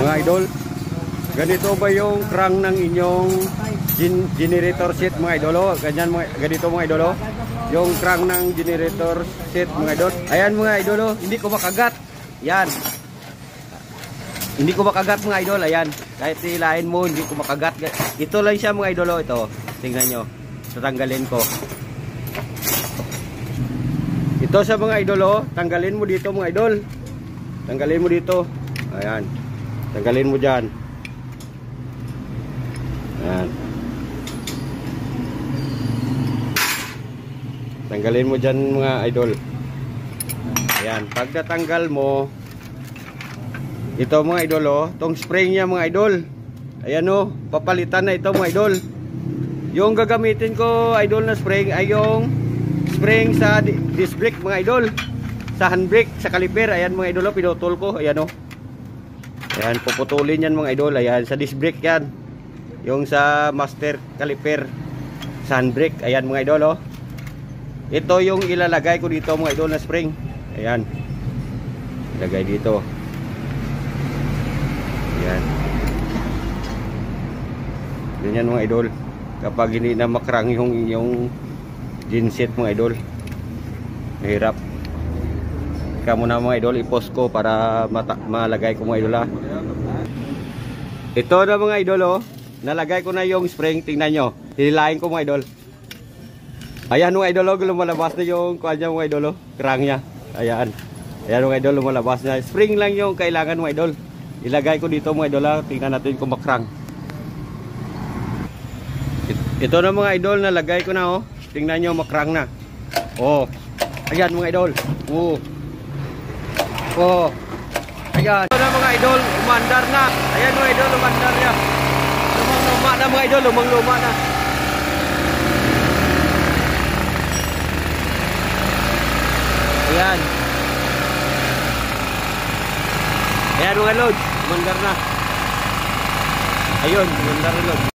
Mga idol, ganito ba yung crank ng inyong generator set mga idolo? Ganyan ganito mga idolo. Yung crank ng generator set mga idol. Ayan mga idolo, hindi ko makagat. Yan. Hindi ko makagat mga idol, ayan. Kahit hilahin mo, hindi ko makagat. Ito lang siya mga idolo, ito. Tingnan nyo. Tatanggalin ko. Ito sa mga idolo, tanggalin mo dito mga idol. Tanggalin mo dito. Ayan. Tanggalin mo dyan. Ayan. Tanggalin mo dyan mga idol. Ayan. Pag natanggal mo, ito mga idol oh, itong spring niya mga idol. Ayan oh, papalitan na ito mga idol. Yung gagamitin ko idol na spring ay yung spring sa disc brake mga idol. Sa handbrake, sa caliper. Ayan mga idol oh, pinutol ko. Ayan oh. Ayan, puputulin yan mga idol. Ayan, sa disc brake yan. Yung sa master caliper, sa handbrake. Ayan mga idol oh. Ito yung ilalagay ko dito mga idol na spring. Ayan. Ilagay dito. Ayan. Ganyan mga idol. Kapag hindi na makrang yung genset mga idol, mahirap. Kaya muna mga idol, i-post ko para malagay ko mga idol ha. Ito na mga idol oh. Nalagay ko na yung spring. Tingnan nyo. Hinilahin ko mga idol. Ayan mga idol oh, lumalabas na yung kuha niya mga idol oh. Krang niya. Ayan. Ayan mga idol, lumalabas na. Spring lang yung kailangan mga idol. Ilagay ko dito mga idol ha. Tingnan natin kung makrang. Ito na mga idol, nalagay ko na oh. Tingnan nyo, makrang na. Oh. Ayan mga idol. Oh. Oh. Ayan. Ito na mga idol, umandar na. Ayan mga idol, umandar niya. Lumang-luma na mga idol, lumang-luma na. Ayan. Ayan mga lods, umandar na. Ayun, umandar na lods.